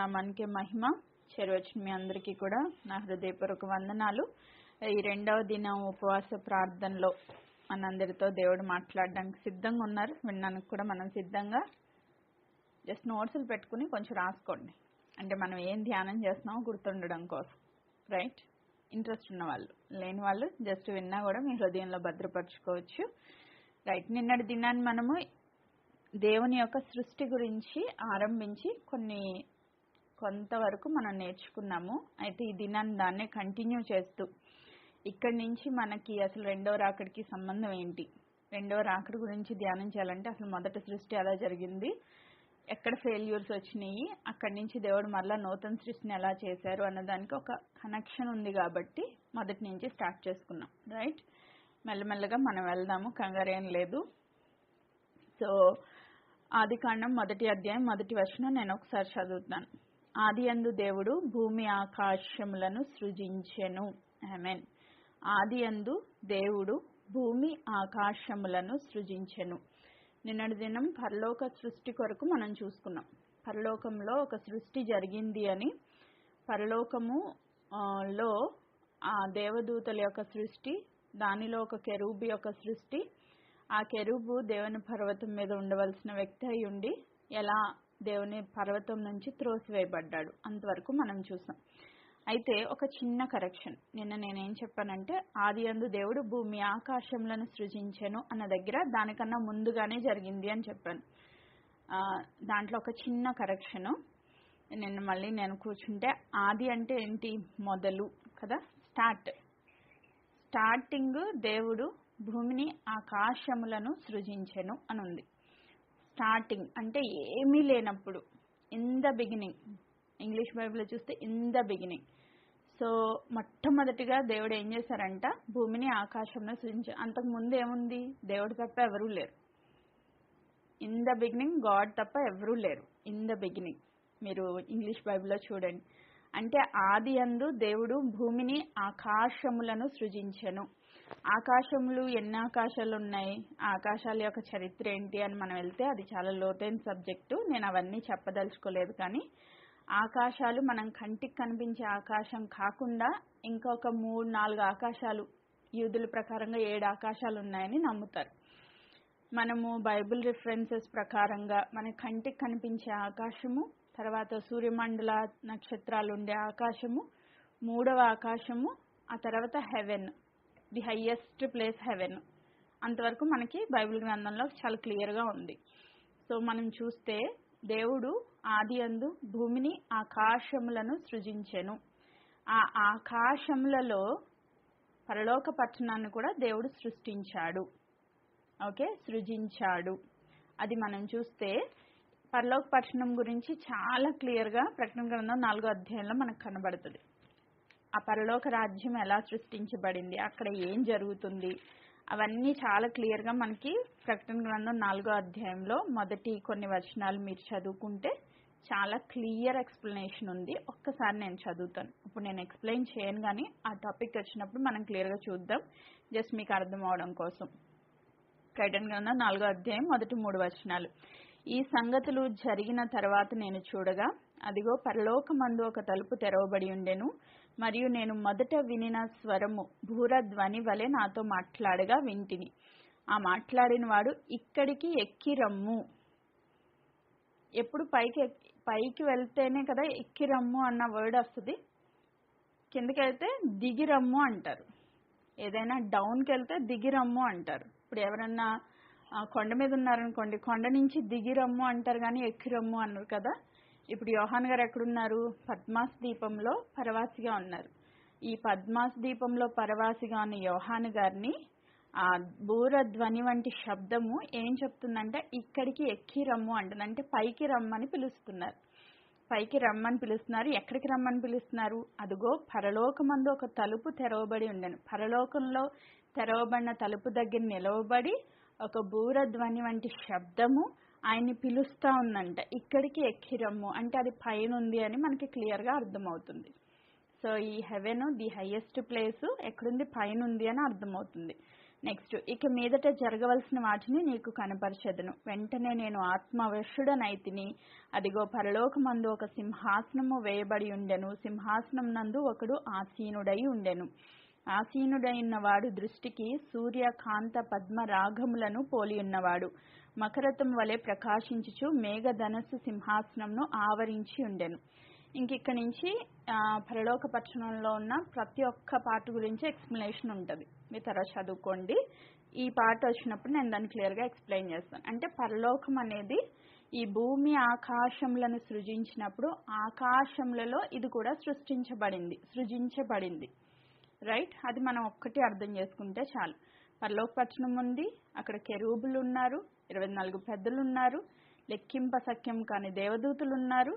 నామానికి మహిమ. చేరువచ్చిన మీ అందరికీ కూడా నా హృదయపూర్వక వందనాలు. ఈ రెండవ దినం ఉపవాస ప్రార్థనలో మనందరితో దేవుడు మాట్లాడడానికి సిద్ధంగా ఉన్నారు. వినడానికి కూడా మనం సిద్ధంగా. జస్ట్ నోట్స్లు పెట్టుకుని కొంచెం రాసుకోండి, అంటే మనం ఏం ధ్యానం చేస్తున్నామో గుర్తుండడం కోసం. రైట్? ఇంట్రెస్ట్ ఉన్న వాళ్ళు, లేని వాళ్ళు జస్ట్ విన్నా కూడా మీ హృదయంలో భద్రపరచుకోవచ్చు. రైట్, నిన్నటి దినాన్ని మనము దేవుని యొక్క సృష్టి గురించి ఆరంభించి కొంతవరకు మనం నేర్చుకున్నాము. అయితే ఈ దినాన్ని దాన్నే కంటిన్యూ చేస్తూ ఇక్కడి నుంచి మనకి అసలు రెండవ రాకడికి సంబంధం ఏంటి, రెండవ రాకడి గురించి ధ్యానం చేయాలంటే అసలు మొదటి సృష్టి ఎలా జరిగింది, ఎక్కడ ఫెయిల్యూర్స్ వచ్చినాయి, అక్కడి నుంచి దేవుడు మరలా నూతన సృష్టిని ఎలా చేశారు అన్నదానికి ఒక కనెక్షన్ ఉంది. కాబట్టి మొదటి నుంచి స్టార్ట్ చేసుకున్నాం. రైట్, మెల్లమెల్లగా మనం వెళ్దాము, కంగారేం లేదు. సో ఆదికాండం 1వ అధ్యాయం 1వ వచనం నేను ఒకసారి చదువుతాను. ఆదియందు దేవుడు భూమి ఆకాశములను సృజించెను. ఆమేన్. ఆదియందు దేవుడు భూమి ఆకాశములను సృజించెను. నిన్నటి దినం పరలోక సృష్టి కొరకు మనం చూసుకున్నాం. పరలోకంలో ఒక సృష్టి జరిగింది అని, పరలోకములో ఆ దేవదూతల యొక్క సృష్టి, దానిలో ఒక కెరూబు యొక్క సృష్టి, ఆ కెరూబు దేవుని పర్వతం మీద ఉండవలసిన వ్యక్తి అయి ఉండి ఎలా దేవుని పర్వతం నుంచి త్రోసివేయబడ్డాడు, అంతవరకు మనం చూసాం. అయితే ఒక చిన్న కరెక్షన్, నిన్న నేనేం చెప్పానంటే ఆదియందు దేవుడు భూమి ఆకాశములను సృజించెను అన్న దగ్గర దానికన్నా ముందుగానే జరిగింది అని చెప్పాను. దాంట్లో ఒక చిన్న కరెక్షను. నేను కూర్చుంటే ఆది అంటే ఏంటి? మొదలు కదా, స్టార్టింగ్ దేవుడు భూమిని ఆకాశములను సృజించెను అని ఉంది. స్టార్టింగ్ అంటే ఏమీ లేనప్పుడు, ఇన్ ద బిగినింగ్. ఇంగ్లీష్ బైబిల్లో చూస్తే ఇన్ ద బిగినింగ్. సో మొట్టమొదటిగా దేవుడు ఏం చేశారంట? భూమిని ఆకాశంలో సృజించారు. అంతకు ముందు ఏముంది? దేవుడు తప్ప ఎవరూ లేరు. ఇన్ ద బిగినింగ్ గాడ్ తప్ప ఎవరూ లేరు. ఇన్ ద బిగినింగ్ మీరు ఇంగ్లీష్ బైబిల్లో చూడండి. అంటే ఆది యందు దేవుడు భూమిని ఆకాశములను సృజించెను. ఆకాశములు ఎన్ని ఆకాశాలు ఉన్నాయి, ఆ ఆకాశాల యొక్క చరిత్ర ఏంటి అని మనం వెళ్తే అది చాలా లోతైన సబ్జెక్టు. నేను అవన్నీ చెప్పదలుచుకోలేదు. కానీ ఆకాశాలు మనం కంటికి కనిపించే ఆకాశం కాకుండా ఇంకొక 3-4 ఆకాశాలు, యూదుల ప్రకారంగా 7 ఆకాశాలు ఉన్నాయని నమ్ముతారు. మనము బైబిల్ రిఫరెన్సెస్ ప్రకారంగా మన కంటికి కనిపించే ఆకాశము, తర్వాత సూర్యమండల నక్షత్రాలు ఉండే ఆకాశము, 3వ ఆకాశము, ఆ తర్వాత heaven, the highest place heaven. అంతవరకు మనకి బైబిల్ గ్రంథంలో చాలా క్లియర్గా ఉంది. సో మనం చూస్తే దేవుడు ఆదియందు భూమిని ఆకాశములను సృజించెను. ఆ ఆకాశములలో పరలోక పట్టణాన్ని కూడా దేవుడు సృష్టించాడు. ఓకే, సృజించాడు. అది మనం చూస్తే పరలోక పట్టణం గురించి చాలా క్లియర్గా ప్రకటన గ్రంథం 4వ అధ్యాయంలో మనకు కనబడుతుంది. ఆ పరలోక రాజ్యం ఎలా సృష్టించబడింది, అక్కడ ఏం జరుగుతుంది, అవన్నీ చాలా క్లియర్గా మనకి ప్రకటన గ్రంథం 4వ అధ్యాయంలో మొదటి కొన్ని వచనాలు మీరు చదువుకుంటే చాలా క్లియర్ ఎక్స్ప్లెనేషన్ ఉంది. ఒక్కసారి నేను చదువుతాను. ఇప్పుడు నేను ఎక్స్ప్లెయిన్ చేయను, కానీ ఆ టాపిక్ వచ్చినప్పుడు మనం క్లియర్గా చూద్దాం, జస్ట్ మీకు అర్థం అవడం కోసం. ప్రకటన గ్రంథం 4వ అధ్యాయం మొదటి 3 వచనాలు. ఈ సంగతులు జరిగిన తర్వాత నేను చూడగా, అదిగో పరలోకమందు ఒక తలుపు తెరవబడి ఉండెను, మరియు నేను మొదట వినిన స్వరము భూరధ్వని వలె నాతో మాట్లాడగా వింటిని. ఆ మాట్లాడిన వాడు, ఇక్కడికి ఎక్కి రమ్ము. ఎప్పుడు పైకి వెళ్తేనే కదా ఎక్కి రమ్ము అన్న వర్డ్ వస్తుంది. కిందకి వెళ్తే దిగి రమ్ము అంటారు. ఏదైనా డౌన్కి వెళ్తే దిగి రమ్ము అంటారు. ఇప్పుడు ఎవరన్నా కొండ మీద ఉన్నారనుకోండి, కొండ నుంచి దిగి రమ్ము అంటారు, కానీ ఎక్కి రమ్ము అన్నారు కదా. ఇప్పుడు యోహాన్ గారు ఎక్కడున్నారు? పద్మాస్ దీపంలో పరవాసిగా ఉన్నారు. ఈ పద్మాస్ దీపంలో పరవాసిగా ఉన్న యోహాన్ గారిని ఆ బూరధ్వని వంటి శబ్దము ఏం చెప్తుందంటే ఇక్కడికి ఎక్కి రమ్ము అంటుంది. అంటే పైకి రమ్మని పిలుస్తున్నారు. పైకి రమ్మని పిలుస్తున్నారు. ఎక్కడికి రమ్మని పిలుస్తున్నారు? అదిగో పరలోకమందు ఒక తలుపు తెరవబడి ఉండెను. పరలోకంలో తెరవబడిన తలుపు దగ్గర నిలవబడి ఒక బూరధ్వని వంటి శబ్దము ఆయన్ని పిలుస్తూ ఉందంట. ఇక్కడికి ఎక్కి రమ్ము అంటే అది పైన ఉంది అని మనకి క్లియర్గా అర్థమవుతుంది. సో ఈ హెవెన్, ది హైయెస్ట్ ప్లేస్ ఎక్కడుంది? పైన ఉంది అని అర్థమవుతుంది. నెక్స్ట్, ఇక మీదట జరగవలసిన వాటిని నీకు కనపరచెదను. వెంటనే నేను ఆత్మవశుడనైతిని. అదిగో పరలోకమందు ఒక సింహాసనము వేయబడి ఉండెను. సింహాసనం నందు ఒకడు ఆసీనుడై ఉండెను. ఆసీనుడైనవాడు దృష్టికి సూర్యకాంత పద్మ రాగములను పోలియున్నవాడు. మకరతం వలె ప్రకాశించుచు మేఘధనస్సు సింహాసనంను ఆవరించి ఉండెను. ఇంకిక్కడి నుంచి పరలోక పట్టణంలో ఉన్న ప్రతి ఒక్క పాట గురించి ఎక్స్ప్లెనేషన్ ఉంటుంది. మీరు తర్వాత చదువుకోండి. ఈ పాట వచ్చినప్పుడు నేను దాన్ని క్లియర్గా ఎక్స్ప్లెయిన్ చేస్తాను. అంటే పరలోకం అనేది ఈ భూమి ఆకాశములను సృజించినప్పుడు ఆకాశములలో ఇది కూడా సృజించబడింది. రైట్? అది మనం ఒక్కటి అర్థం చేసుకుంటే చాలు. పరలోక పట్టణం ఉంది, అక్కడ కెరూబులు ఉన్నారు, 24 పెద్దలు ఉన్నారు, లెక్కింప సఖ్యం కాని దేవదూతలు ఉన్నారు,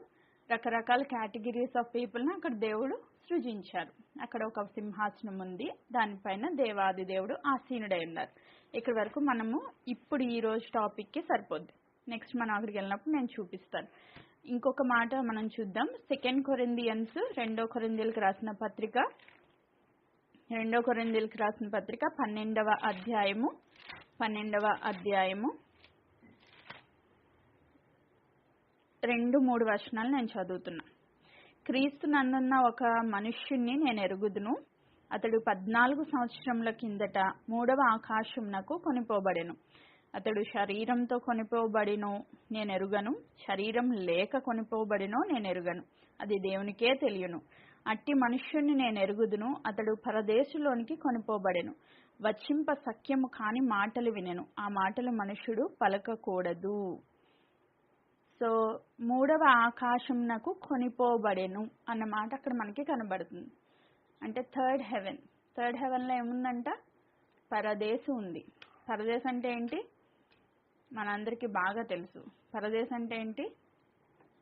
రకరకాల కేటగిరీస్ ఆఫ్ పీపుల్ని అక్కడ దేవుడు సృజించారు. అక్కడ ఒక సింహాసనం ఉంది, దానిపైన దేవాది దేవుడు ఆసీనుడై ఉన్నారు. ఇక్కడ వరకు మనము ఇప్పుడు ఈ రోజు టాపిక్కి సరిపోద్ది. నెక్స్ట్ మనం అక్కడికి వెళ్ళినప్పుడు నేను చూపిస్తాను. ఇంకొక మాట మనం చూద్దాం. 2 కొరింథియన్స్ 2 కొరింథీయులకు రాసిన పత్రిక 12వ అధ్యాయము 2-3 వచనాలు నేను చదువుతున్నా. క్రీస్తు నందున్న ఒక మనుష్యుణ్ణి నేను ఎరుగుదును. అతడు 14 సంవత్సరముల కిందట 3వ ఆకాశమునకు కొనిపోబడెను. అతడు శరీరంతో కొనిపోబడినో నేను ఎరుగను, శరీరం లేక కొనిపోబడినో నేను ఎరుగను, అది దేవునికే తెలియను. అట్టి మనుష్యుణ్ణి నేను ఎరుగుదును. అతడు పరదేశులోనికి కొనిపోబడెను. వచ్చింప సఖ్యము కాని మాటలు వినెను. ఆ మాటలు మనుష్యుడు పలకకూడదు. సో 3వ ఆకాశమునకు కొనిపోబడెను అన్న మాట అక్కడ మనకి కనబడుతుంది. అంటే థర్డ్ హెవెన్లో ఏముందంట? పరదేశం ఉంది. పరదేశం అంటే ఏంటి? మనందరికీ బాగా తెలుసు. పరదేశం అంటే ఏంటి?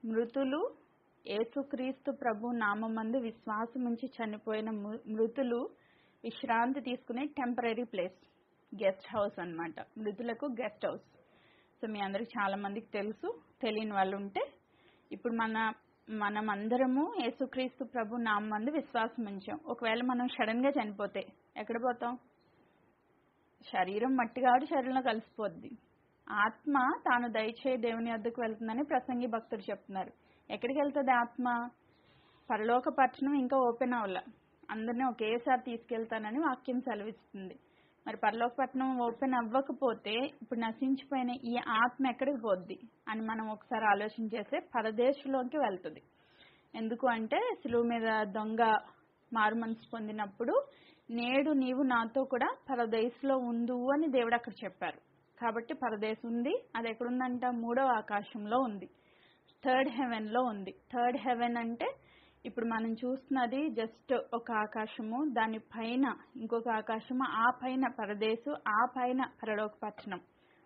మృతులు, యేసుక్రీస్తు ప్రభు నామమందు విశ్వాసముంచి చనిపోయిన మృతులు విశ్రాంతి తీసుకునే టెంపరీ ప్లేస్, గెస్ట్ హౌస్ అన్నమాట. మృతులకు గెస్ట్ హౌస్. సో మీ అందరికి చాలా మందికి తెలుసు. తెలియని వాళ్ళు ఉంటే, ఇప్పుడు మనం అందరము యేసుక్రీస్తు ప్రభు నామమందు విశ్వాసం ఉంచాం. ఒకవేళ మనం సడన్ గా చనిపోతే ఎక్కడ పోతాం? శరీరం మట్టి కాబట్టి శరీరంలో కలిసిపోద్ది. ఆత్మ తాను దయచేయ దేవుని వద్దకు వెళ్తుందని ప్రసంగి భక్తుడు చెప్తున్నారు. ఎక్కడికి వెళ్తుంది ఆత్మ? పరలోక పట్టణం ఇంకా ఓపెన్ అవ్వాల, అందరినీ ఒకేసారి తీసుకెళ్తానని వాక్యం సెలవిస్తుంది. మరి పరలోక పట్టణం ఓపెన్ అవ్వకపోతే ఇప్పుడు నశించిపోయిన ఈ ఆత్మ ఎక్కడికి పోద్ది అని మనం ఒకసారి ఆలోచన చేస్తే పరదేశంలోకి వెళ్తుంది. ఎందుకు అంటే శిలువ మీద దొంగ మారు మనసు పొందినప్పుడు నేడు నీవు నాతో కూడా పరదేశంలో ఉండు అని దేవుడు అక్కడ చెప్పారు. కాబట్టి పరదేశం ఉంది. అది ఎక్కడుందంట? 3వ ఆకాశంలో ఉంది, థర్డ్ హెవెన్లో ఉంది. థర్డ్ హెవెన్ అంటే ఇప్పుడు మనం చూస్తున్నది జస్ట్ ఒక ఆకాశము, దాని పైన ఇంకొక ఆకాశము, ఆ పైన పరదేశం, ఆ పైన పరలోక పట్టణం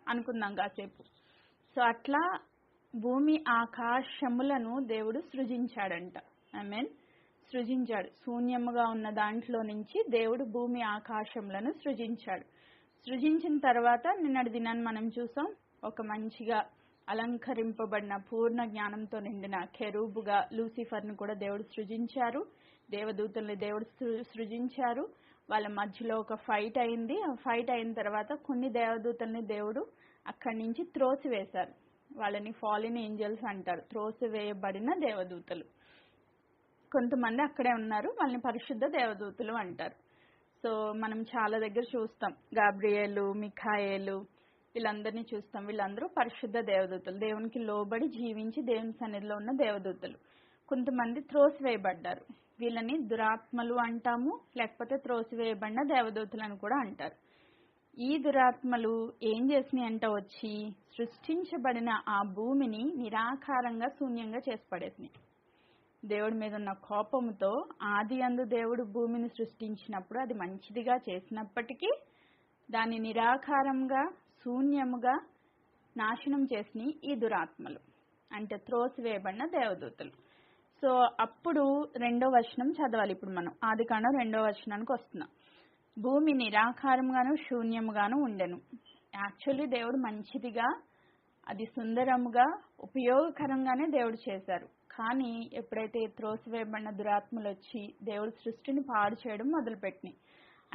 అనుకుందాం కాసేపు. సో అట్లా భూమి ఆకాశములను దేవుడు సృజించాడంట. సృజించాడు. శూన్యముగా ఉన్న దాంట్లో నుంచి దేవుడు భూమి ఆకాశములను సృజించాడు. సృజించిన తర్వాత నిన్నటి దినాన్ని మనం చూసాం. ఒక మంచిగా అలంకరింపబడిన పూర్ణ జ్ఞానంతో నిండిన కెరూబుగా లూసిఫర్ను కూడా దేవుడు సృజించారు. దేవదూతల్ని దేవుడు సృజించారు. వాళ్ళ మధ్యలో ఒక ఫైట్ అయింది. ఆ ఫైట్ అయిన తర్వాత కొన్ని దేవదూతల్ని దేవుడు అక్కడి నుంచి త్రోసివేశారు. వాళ్ళని ఫాలిన్ ఏంజల్స్ అంటారు, త్రోసివేయబడిన దేవదూతలు. కొంతమంది అక్కడే ఉన్నారు, వాళ్ళని పరిశుద్ధ దేవదూతలు అంటారు. సో మనం చాలా దగ్గర చూస్తాం, గాబ్రియేలు, మిఖాయేలు, వీళ్ళందరినీ చూస్తాం. వీళ్ళందరూ పరిశుద్ధ దేవదూతలు, దేవునికి లోబడి జీవించి దేవుని సన్నిధిలో ఉన్న దేవదూతలు. కొంతమంది త్రోసివేయబడ్డారు, వీళ్ళని దురాత్మలు అంటాము, లేకపోతే త్రోసివేయబడిన దేవదూతలను కూడా అంటారు. ఈ దురాత్మలు ఏం చేసినాయి అంట? వచ్చి సృష్టించబడిన ఆ భూమిని నిరాకారంగా శూన్యంగా చేసి పడేసినాయి. దేవుడి మీద ఉన్న కోపంతో ఆది యందు దేవుడు భూమిని సృష్టించినప్పుడు అది మంచిదిగా చేసినప్పటికీ దాన్ని నిరాకారంగా శూన్యముగా నాశనం చేసిన ఈ దురాత్మలు, అంటే త్రోసివేయబడిన దేవదూతలు. సో అప్పుడు 2వ వచనం చదవాలి. ఇప్పుడు మనం ఆదికాండం 2వ వచనానికి వస్తున్నాం. భూమి నిరాకారంగాను శూన్యముగాను ఉండెను. యాక్చువల్లీ దేవుడు మంచిదిగా, అది సుందరముగా, ఉపయోగకరంగానే దేవుడు చేశారు. కానీ ఎప్పుడైతే త్రోసివేయబడిన దురాత్మలు వచ్చి దేవుడు సృష్టిని పాడు చేయడం మొదలుపెట్టినాయి.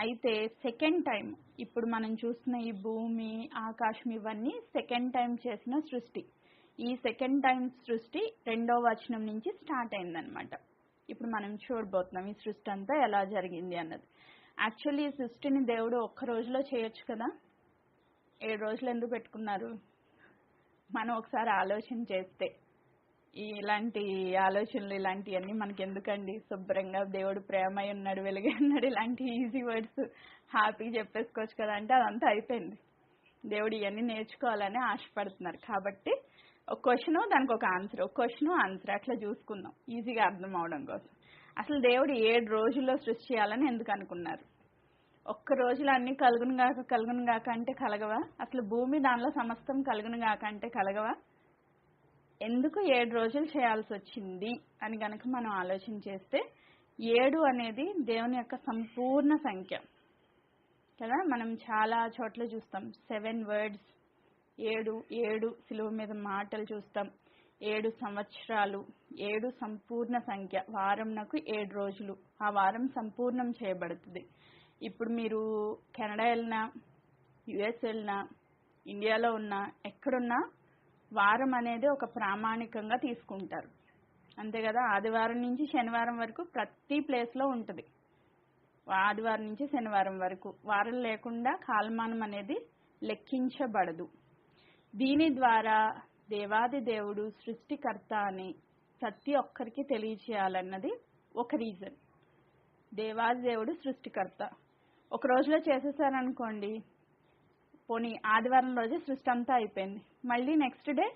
అయితే సెకండ్ టైం ఇప్పుడు మనం చూస్తున్న ఈ భూమి ఆకాశం ఇవన్నీ సెకండ్ టైం చేసిన సృష్టి. ఈ సెకండ్ టైం సృష్టి 2వ వచనం నుంచి స్టార్ట్ అయిందనమాట. ఇప్పుడు మనం చూడబోతున్నాం ఈ సృష్టి అంతా ఎలా జరిగింది అన్నది. యాక్చువల్లీ ఈ సృష్టిని దేవుడు ఒక్క రోజులో చేయొచ్చు కదా, 7 రోజులు ఎందుకు పెట్టుకున్నారు? మనం ఒకసారి ఆలోచన చేస్తే ఇలాంటి ఆలోచనలు ఇలాంటివన్నీ మనకి ఎందుకండి? శుభ్రంగా దేవుడు ప్రేమై ఉన్నాడు, వెలుగై ఉన్నాడు, ఇలాంటి ఈజీ వర్డ్స్ హ్యాపీగా చెప్పేసుకోవచ్చు కదా అంటే అదంతా అయిపోయింది. దేవుడు ఇవన్నీ నేర్చుకోవాలని ఆశపడుతున్నారు. కాబట్టి ఒక క్వశ్చన్ దానికి ఒక ఆన్సర్, ఒక క్వశ్చన్ ఆన్సర్ అట్లా చూసుకుందాం ఈజీగా అర్థం అవడం కోసం. అసలు దేవుడు 7 రోజుల్లో సృష్టి చేయాలని ఎందుకు అనుకున్నారు? ఒక్క రోజులో అన్ని కలుగును గాక అంటే కలగవా? అసలు భూమి దానిలో సమస్తం కలుగును గాక అంటే కలగవా? ఎందుకు 7 రోజులు చేయాల్సి వచ్చింది అని గనక మనం ఆలోచన చేస్తే 7 అనేది దేవుని యొక్క సంపూర్ణ సంఖ్య కదా. మనం చాలా చోట్ల చూస్తాం 7 వర్డ్స్, 7 సిలువ మీద మాటలు చూస్తాం, 7 సంవత్సరాలు, 7 సంపూర్ణ సంఖ్య. వారంనకు 7 రోజులు, ఆ వారం సంపూర్ణం చేయబడుతుంది. ఇప్పుడు మీరు కెనడా వెళ్ళినా, యుఎస్ వెళ్ళినా, ఇండియాలో ఉన్నా, ఎక్కడున్నా వారం అనేది ఒక ప్రామాణికంగా తీసుకుంటారు అంతే కదా. ఆదివారం నుంచి శనివారం వరకు ప్రతి ప్లేస్లో ఉంటుంది. ఆదివారం నుంచి శనివారం వరకు వారం లేకుండా కాలమానం అనేది లెక్కించబడదు. దీని ద్వారా దేవాది దేవుడు సృష్టికర్త అని ప్రతి ఒక్కరికి తెలియచేయాలన్నది ఒక రీజన్. దేవాది దేవుడు సృష్టికర్త. ఒక రోజులో చేసేసారనుకోండి, పోనీ ఆదివారం రోజే సృష్టి అంతా అయిపోయింది, మళ్ళీ నెక్స్ట్ డే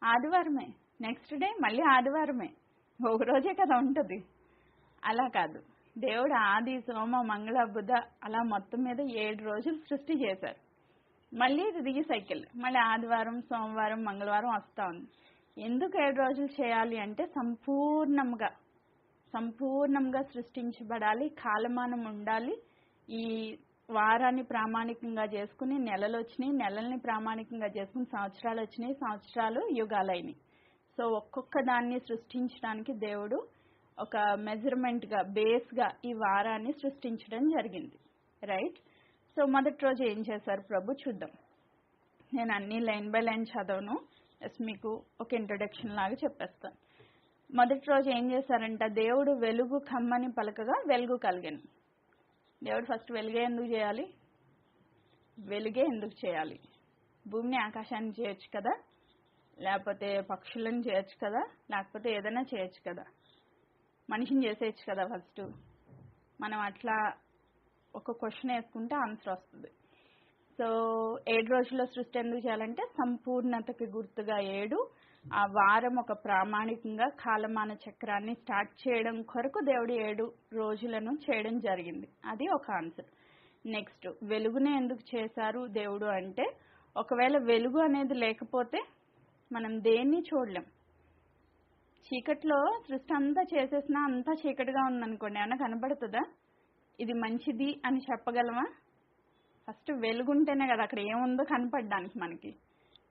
ఆదివారమే, నెక్స్ట్ డే మళ్ళీ ఆదివారమే, ఒక రోజే కదా ఉంటుంది. అలా కాదు, దేవుడు ఆది సోమ మంగళ బుధ అలా మొత్తం మీద 7 రోజులు సృష్టి చేశారు. మళ్ళీ రీసైకిల్, మళ్ళీ ఆదివారం సోమవారం మంగళవారం వస్తూ ఉంది. ఎందుకు 7 రోజులు చేయాలి అంటే సంపూర్ణంగా సృష్టించబడాలి, కాలమానం ఉండాలి. ఈ వారాన్ని ప్రామాణికంగా చేసుకుని నెలలు వచ్చినాయి, నెలల్ని ప్రామాణికంగా చేసుకుని సంవత్సరాలు వచ్చినాయి, సంవత్సరాలు యుగాలైనవి. సో ఒక్కొక్క దాన్ని సృష్టించడానికి దేవుడు ఒక మెజర్మెంట్గా బేస్గా ఈ వారాన్ని సృష్టించడం జరిగింది. రైట్. సో మొదటి రోజు ఏం చేశారు ప్రభు చూద్దాం. నేను అన్ని లైన్ బై లైన్ చదవను, జస్ట్ మీకు ఒక ఇంట్రొడక్షన్ లాగా చెప్పేస్తాను. మొదటి రోజు ఏం చేశారంట, దేవుడు వెలుగు కమ్మని పలకగా వెలుగు కలిగెను. దేవుడు ఫస్ట్ వెలుగే ఎందుకు చేయాలి? వెలుగే ఎందుకు చేయాలి? భూమిని ఆకాశాన్ని చేయొచ్చు కదా, లేకపోతే పక్షులను చేయొచ్చు కదా, లేకపోతే ఏదైనా చేయొచ్చు కదా, మనిషిని చేసేయచ్చు కదా ఫస్ట్. మనం అట్లా ఒక క్వశ్చన్ వేసుకుంటే ఆన్సర్ వస్తుంది. సో 7 రోజుల్లో సృష్టి ఎందుకు చేయాలంటే సంపూర్ణతకి గుర్తుగా 7, ఆ వారం ఒక ప్రామాణికంగా కాలమాన చక్రాన్ని స్టార్ట్ చేయడం కొరకు దేవుడు 7 రోజులను చేయడం జరిగింది. అది ఒక ఆన్సర్. నెక్స్ట్, వెలుగునే ఎందుకు చేశారు దేవుడు అంటే, ఒకవేళ వెలుగు అనేది లేకపోతే మనం దేన్ని చూడలేం. చీకట్లో సృష్టి అంతా చేసేసినా అంతా చీకటిగా ఉందనుకోండి, ఏమన్నా కనబడుతుందా? ఇది మంచిది అని చెప్పగలమా? ఫస్ట్ వెలుగుంటేనే కదా అక్కడ ఏముందో కనపడడానికి. మనకి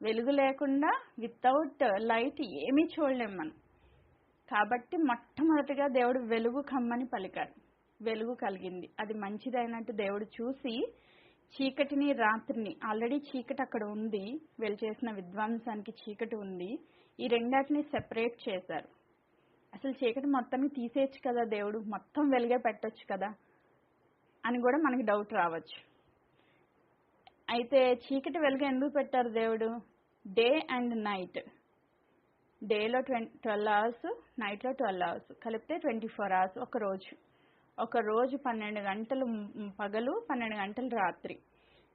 వెలుగు లేకుండా వితౌట్ లైట్ ఏమీ చూడలేం మనం. కాబట్టి మొట్టమొదటిగా దేవుడు వెలుగు కమ్మని పలికాడు, వెలుగు కలిగింది, అది మంచిదైనట్టు దేవుడు చూసి చీకటిని రాత్రిని, ఆల్రెడీ చీకటి అక్కడ ఉంది, వీళ్ళు చేసిన విధ్వంసానికి చీకటి ఉంది, ఈ రెండాటిని సెపరేట్ చేశారు. అసలు చీకటి మొత్తాన్ని తీసేయచ్చు కదా దేవుడు, మొత్తం వెలుగే పెట్టొచ్చు కదా అని కూడా మనకి డౌట్ రావచ్చు. అయితే చీకటి వెలుగు ఎందుకు పెట్టారు దేవుడు? డే అండ్ నైట్, డేలో 12 అవర్స్, నైట్లో 12 అవర్స్, కలిపితే 24 అవర్స్. ఒక రోజు 12 గంటలు పగలు, 12 గంటలు రాత్రి.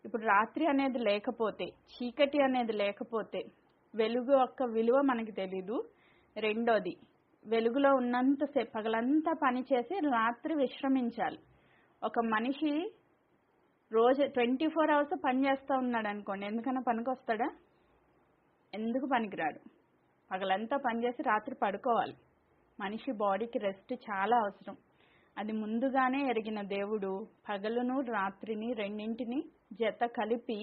ఇప్పుడు రాత్రి అనేది లేకపోతే, చీకటి అనేది లేకపోతే వెలుగు యొక్క విలువ మనకి తెలీదు. రెండోది, వెలుగులో ఉన్నంతసేపు పగలంతా పని చేసి రాత్రి విశ్రమించాలి. ఒక మనిషి రోజు 24 అవర్స్ పని చేస్తూ ఉన్నాడు అనుకోండి, ఎందుకన్నా పనికి వస్తాడా? ఎందుకు పనికిరాడు. పగలంతా పనిచేసి రాత్రి పడుకోవాలి. మనిషి బాడీకి రెస్ట్ చాలా అవసరం. అది ముందుగానే ఎరిగిన దేవుడు పగలును రాత్రిని రెండింటిని జత కలిపి,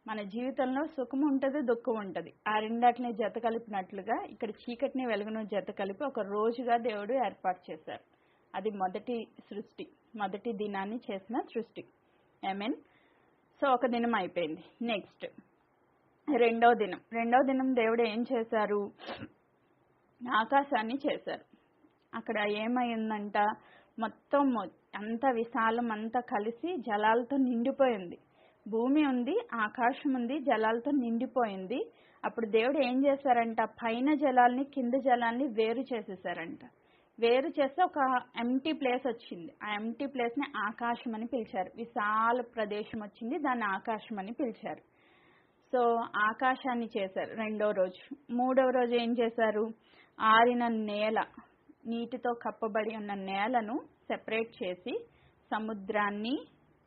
మన జీవితంలో సుఖం ఉంటుంది, దుఃఖం ఉంటుంది, ఆ రెండాటిని జత కలిపినట్లుగా ఇక్కడ చీకటిని వెలుగును జత కలిపి ఒక రోజుగా దేవుడు ఏర్పాటు చేశారు. అది మొదటి సృష్టి, మొదటి దినాన్ని చేసిన సృష్టి. ఐ సో ఒక దినం అయిపోయింది. నెక్స్ట్ రెండో దినం దేవుడు ఏం చేశారు? ఆకాశాన్ని చేశారు. అక్కడ ఏమైందంట, మొత్తం అంత విశాలం అంతా కలిసి జలాలతో నిండిపోయింది. భూమి ఉంది, ఆకాశం ఉంది, జలాలతో నిండిపోయింది. అప్పుడు దేవుడు ఏం చేశారంట, పైన జలాల్ని కింద జలాల్ని వేరు చేసేసారంట. వేరు చేస్తే ఒక ఎంటీ ప్లేస్ వచ్చింది. ఆ ఎంటీ ప్లేస్ని ఆకాశం అని పిలిచారు. విశాల ప్రదేశం వచ్చింది, దాన్ని ఆకాశం అని పిలిచారు. సో ఆకాశాన్ని చేశారు రెండో రోజు. మూడవ రోజు ఏం చేశారు? ఆరిన నేల, నీటితో కప్పబడి ఉన్న నేలను సెపరేట్ చేసి సముద్రాన్ని,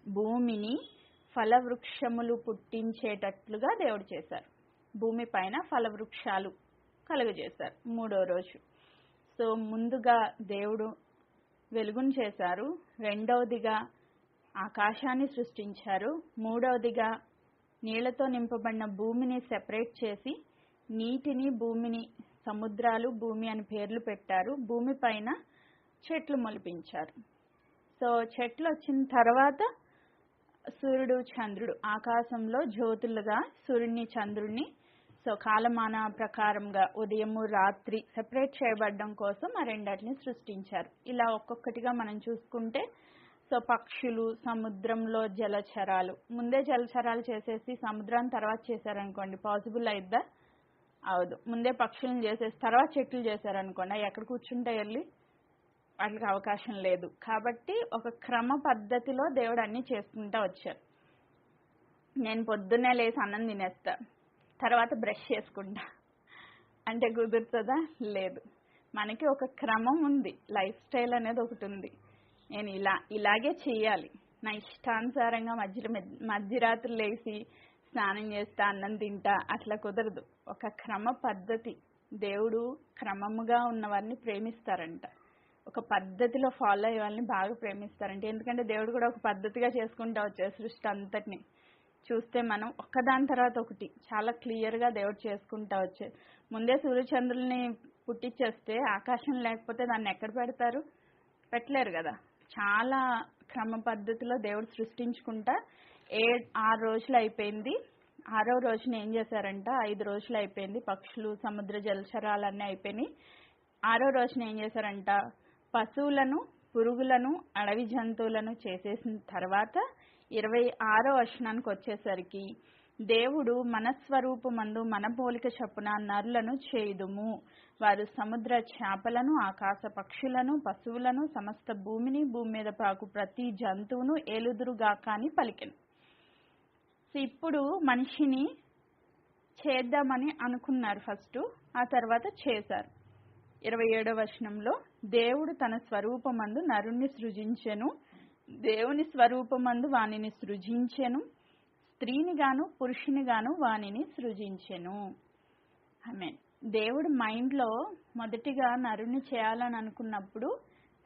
భూమిని ఫలవృక్షములు పుట్టించేటట్లుగా దేవుడు చేశారు. భూమి పైన ఫలవృక్షాలు కలుగజేశారు మూడో రోజు. సో ముందుగా దేవుడు వెలుగును చేశారు, రెండవదిగా ఆకాశాన్ని సృష్టించారు, మూడవదిగా నీళ్లతో నింపబడిన భూమిని సెపరేట్ చేసి నీటిని, భూమిని, సముద్రాలు, భూమి అని పేర్లు పెట్టారు. భూమి పైన చెట్లు మొలిపించారు. సో చెట్లు వచ్చిన తర్వాత సూర్యుడు, చంద్రుడు ఆకాశంలో జ్యోతులుగా సూర్యుడిని, చంద్రుడిని సో కాలమాన ప్రకారంగా ఉదయము, రాత్రి సెపరేట్ చేయబడడం కోసం ఆ రెండింటిని సృష్టించారు. ఇలా ఒక్కొక్కటిగా మనం చూసుకుంటే సో పక్షులు, సముద్రంలో జలచరాలు, ముందే జలచరాలు చేసేసి సముద్రాన్ని తర్వాత చేశారనుకోండి, పాసిబుల్ అయిద్దా? అవదు. ముందే పక్షులను చేసేసి తర్వాత చెట్లు చేశారనుకోండి, అవి ఎక్కడ కూర్చుంటే వెళ్ళి వాటికి అవకాశం లేదు. కాబట్టి ఒక క్రమ పద్ధతిలో దేవుడు అన్నీ చేసుకుంటూ వచ్చారు. నేను పొద్దున్నే లేసి అన్నం తినేస్తా, తర్వాత బ్రష్ చేసుకుంటా అంటే కుదురుతుందా? లేదు. మనకి ఒక క్రమం ఉంది, లైఫ్ స్టైల్ అనేది ఒకటి ఉంది. నేను ఇలాగే చేయాలి, నా ఇష్టానుసారంగా మధ్యరాత్రి లేచి స్నానం చేస్తా, అన్నం తింటా, అట్లా కుదరదు. ఒక క్రమ పద్ధతి. దేవుడు క్రమముగా ఉన్నవారిని ప్రేమిస్తారంట, ఒక పద్ధతిలో ఫాలో అయ్యే వాళ్ళని బాగా ప్రేమిస్తారంట. ఎందుకంటే దేవుడు కూడా ఒక పద్ధతిగా చేసుకుంటూ వచ్చారు. సృష్టి అంతటిని చూస్తే మనం ఒక్కదాని తర్వాత ఒకటి చాలా క్లియర్గా దేవుడు చేసుకుంటూ వచ్చారు. ముందే సూర్యచంద్రుల్ని పుట్టించేస్తే ఆకాశం లేకపోతే దాన్ని ఎక్కడ పెడతారు? పెట్టలేరు కదా. చాలా క్రమ పద్ధతిలో దేవుడు సృష్టించుకుంటా 6 రోజులు అయిపోయింది. 6వ రోజున ఏం చేశారంట, 5 రోజులు అయిపోయింది, పక్షులు, సముద్ర జలచరాలన్నీ అయిపోయినాయి. 6వ రోజున ఏం చేశారంట, పశువులను, పురుగులను, అడవి జంతువులను చేసేసిన తర్వాత 26వ వచనానికి వచ్చేసరికి దేవుడు మన స్వరూపమందు మన పోలిక చొప్పున నరులను చేయుదుము, వారు సముద్ర చేపలను, ఆకాశ పక్షులను, పశువులను, సమస్త భూమిని, భూమి మీద పాకు ప్రతి జంతువును ఏలుదురుగాక అని పలికెను. సో ఇప్పుడు మనిషిని చేద్దామని అనుకున్నారు ఫస్ట్, ఆ తర్వాత చేశారు. 27వ వచనంలో దేవుడు తన స్వరూపమందు నరుణ్ణి సృజించెను, దేవుని స్వరూపమందు వానిని సృజించెను, స్త్రీని గాను పురుషుని గాను వానిని సృజించెను. ఆమేన్. దేవుడు మైండ్లో మొదటిగా నరుణ్ణి చేయాలని అనుకున్నప్పుడు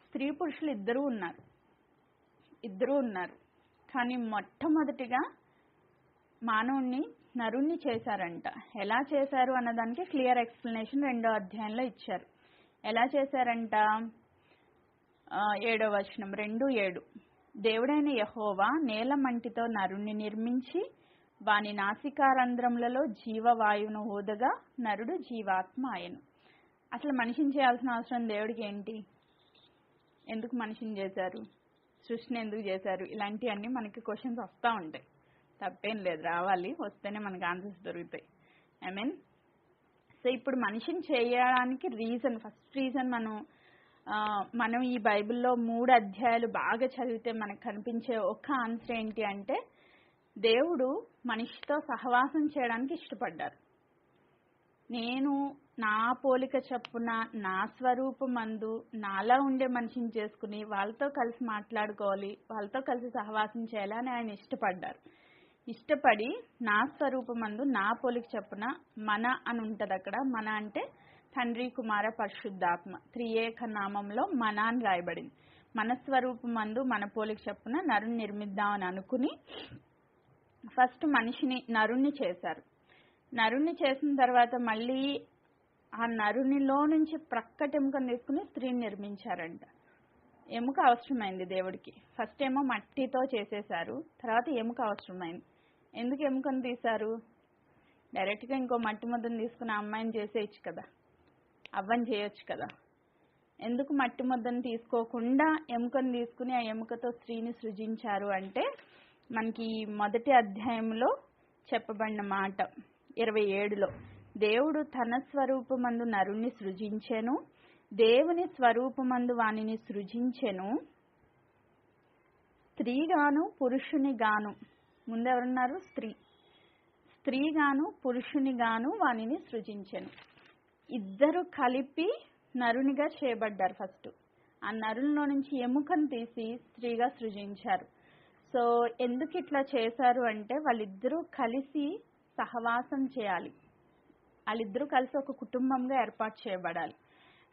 స్త్రీ పురుషులు ఇద్దరూ ఉన్నారు. కానీ మొట్టమొదటిగా మానవుణ్ణి, నరుణ్ణి చేశారంట. ఎలా చేశారు అన్నదానికి క్లియర్ ఎక్స్ప్లెనేషన్ 2వ అధ్యాయంలో ఇచ్చారు. ఎలా చేశారంట? 7వ వచనం 2:7 దేవుడైన యెహోవా నేల మంటితో నరుణ్ణి నిర్మించి వాని నాసికారంధ్రములలో జీవవాయువును ఊదగా నరుడు జీవాత్మ ఆయను. అసలు మనిషిని చేయాల్సిన అవసరం దేవుడికి ఏంటి? ఎందుకు మనిషిని చేశారు? సృష్టిని ఎందుకు చేశారు? ఇలాంటివన్నీ మనకి క్వశ్చన్స్ వస్తూ ఉంటాయి. తప్పేం లేదు, రావాలి, వస్తేనే మనకు ఆన్సర్స్ దొరుకుతాయి. ఐ మీన్ సో ఇప్పుడు మనిషిని చేయడానికి ఫస్ట్ రీజన్ మనం ఈ బైబిల్లో 3 అధ్యాయాలు బాగా చదివితే మనకు కనిపించే ఒక ఆన్సర్ ఏంటి అంటే, దేవుడు మనిషితో సహవాసం చేయడానికి ఇష్టపడ్డారు. నేను నా పోలిక చొప్పున నా స్వరూపమందు నాలా ఉండే మనిషిని చేసుకుని వాళ్ళతో కలిసి మాట్లాడుకోవాలి, వాళ్ళతో కలిసి సహవాసం చేయాలని ఆయన ఇష్టపడి నా స్వరూపమందు నా పోలిక చొప్పున మన అని ఉంటుంది. అక్కడ మన అంటే తండ్రి, కుమార, పరిశుద్ధాత్మ త్రియేక నామంలో మన అని రాయబడింది. మన స్వరూపమందు మన పోలిక చొప్పున నరుని నిర్మిద్దామని అనుకుని ఫస్ట్ నరుణ్ణి చేశారు. నరుణ్ణి చేసిన తర్వాత మళ్ళీ ఆ నరునిలో నుంచి ప్రక్కటెముకను తీసుకుని స్త్రీని నిర్మించారంట. ఎముక అవసరమైంది దేవుడికి. ఫస్ట్ ఏమో మట్టితో చేసేశారు, తర్వాత ఎముక అవసరమైంది. ఎందుకు ఎముకను తీశారు? డైరెక్ట్గా ఇంకో మట్టి ముద్దను తీసుకుని ఆ అమ్మాయిని చేసేయచ్చు కదా, అవ్వని చేయొచ్చు కదా. ఎందుకు మట్టి ముద్దను తీసుకోకుండా ఎముకను తీసుకుని ఆ ఎముకతో స్త్రీని సృజించారు అంటే మనకి మొదటి అధ్యాయంలో చెప్పబడిన మాట 27లో, దేవుడు తన స్వరూపమందు నరుణ్ణి సృజించెను, దేవుని స్వరూపమందు వానిని సృజించెను, స్త్రీగాను పురుషునిగాను. ముందెవరున్నారు? స్త్రీగాను పురుషునిగాను వానిని సృజించెను. ఇద్దరు కలిపి నరునిగా చేయబడ్డారు. ఫస్ట్ ఆ నరుల్లో నుంచి ఎముకను తీసి స్త్రీగా సృజించారు. సో ఎందుకు ఇట్లా చేశారు అంటే వాళ్ళిద్దరూ కలిసి సహవాసం చేయాలి, వాళ్ళిద్దరూ కలిసి ఒక కుటుంబంగా ఏర్పాటు చేయబడాలి.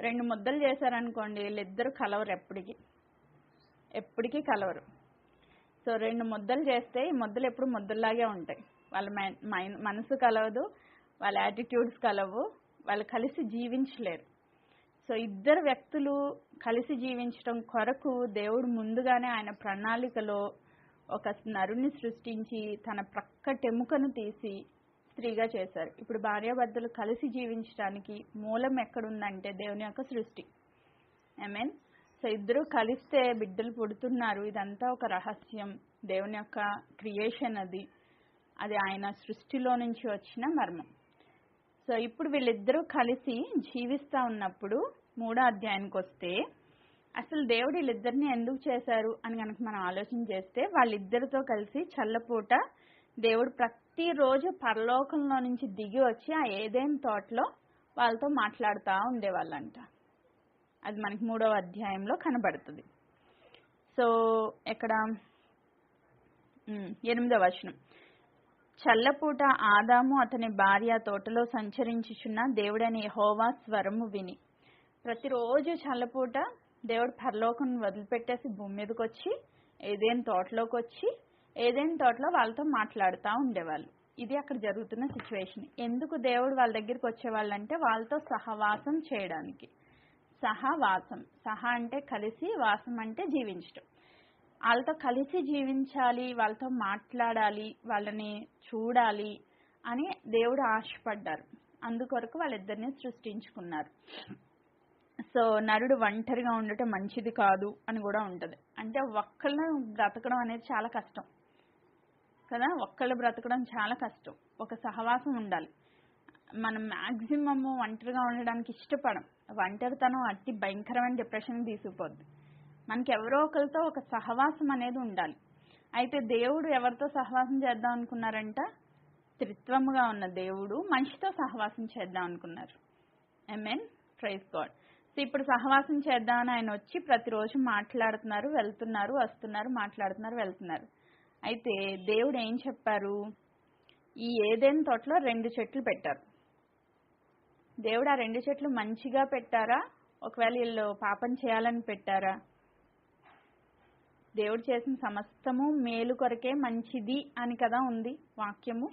2 ముద్దలు చేశారనుకోండి, వీళ్ళిద్దరూ కలవరు, ఎప్పటికీ కలవరు. సో 2 ముద్దలు చేస్తే ఈ ముద్దలు ఎప్పుడు ముద్దల్లాగే ఉంటాయి. వాళ్ళ మనసు కలవదు, వాళ్ళ యాటిట్యూడ్స్ కలవు, వాళ్ళు కలిసి జీవించలేరు. సో ఇద్దరు వ్యక్తులు కలిసి జీవించడం కొరకు దేవుడు ముందుగానే ఆయన ప్రణాళికలో ఒక నరుని సృష్టించి తన ప్రక్కటెముకను తీసి స్త్రీగా చేశారు. ఇప్పుడు భార్యాభర్తలు కలిసి జీవించడానికి మూలం ఎక్కడుందంటే దేవుని యొక్క సృష్టి. ఆమేన్. సో ఇద్దరు కలిస్తే బిడ్డలు పుడుతున్నారు. ఇదంతా ఒక రహస్యం, దేవుని యొక్క క్రియేషన్. అది ఆయన సృష్టిలో నుంచి వచ్చిన మర్మం. సో ఇప్పుడు వీళ్ళిద్దరూ కలిసి జీవిస్తూ ఉన్నప్పుడు 3వ అధ్యాయానికి వస్తే అసలు దేవుడు వీళ్ళిద్దరిని ఎందుకు చేశారు అని కనుక మనం ఆలోచన చేస్తే, వాళ్ళిద్దరితో కలిసి చల్లపూట దేవుడు ప్రతిరోజు పరలోకంలో నుంచి దిగి వచ్చి ఆ ఏదైనా తోటలో వాళ్ళతో మాట్లాడుతూ ఉండేవాళ్ళంట. అది మనకి 3వ అధ్యాయంలో కనబడుతుంది. సో ఇక్కడ 8వ వచనం, చల్లపూట ఆదాము అతని భార్య తోటలో సంచరించుచున్న దేవుడైన యెహోవా స్వరము విని. ప్రతిరోజు చల్లపూట దేవుడు పరలోకం వదిలిపెట్టేసి భూమి మీదకి వచ్చి ఏదైనా తోటలోకి వచ్చి ఏదైనా తోటలో వాళ్ళతో మాట్లాడుతూ ఉండేవాళ్ళు. ఇది అక్కడ జరుగుతున్న సిచ్యువేషన్. ఎందుకు దేవుడు వాళ్ళ దగ్గరికి వచ్చేవాళ్ళంటే వాళ్ళతో సహవాసం చేయడానికి. సహవాసం, అంటే కలిసి, వాసం అంటే జీవించడం. వాళ్ళతో కలిసి జీవించాలి, వాళ్ళతో మాట్లాడాలి, వాళ్ళని చూడాలి అని దేవుడు ఆశపడ్డారు. అందుకొరకు వాళ్ళిద్దరిని సృష్టించుకున్నారు. సో నరుడు ఒంటరిగా ఉండటం మంచిది కాదు అని కూడా ఉంటుంది. అంటే ఒక్కళ్ళు బ్రతకడం అనేది చాలా కష్టం కదా, ఒక్కళ్ళు బ్రతకడం చాలా కష్టం. ఒక సహవాసం ఉండాలి. మనం మ్యాక్సిమమ్ ఒంటరిగా ఉండడానికి ఇష్టపడం. ఒంటరితనం అతి భయంకరమైన డిప్రెషన్ తీసుకుపోద్ది. మనకి ఎవరో ఒకరితో ఒక సహవాసం అనేది ఉండాలి. అయితే దేవుడు ఎవరితో సహవాసం చేద్దాం అనుకున్నారంట? త్రిత్వముగా ఉన్న దేవుడు మనిషితో సహవాసం చేద్దాం అనుకున్నారు. ఆమేన్, ప్రైజ్ గాడ్. సో ఇప్పుడు సహవాసం చేద్దామని ఆయన వచ్చి ప్రతిరోజు మాట్లాడుతున్నారు, వెళ్తున్నారు, వస్తున్నారు, మాట్లాడుతున్నారు, వెళ్తున్నారు. అయితే దేవుడు ఏం చెప్పారు? ఈ ఏదైనా తోటలో 2 చెట్లు పెట్టారు. దేవుడు ఆ 2 చెట్లు మంచిగా పెట్టారా? ఒకవేళ వీళ్ళు పాపం చేయాలని పెట్టారా? దేవుడు చేసిన సమస్తము మేలు కొరకే, మంచిది అని కదా ఉంది వాక్యము.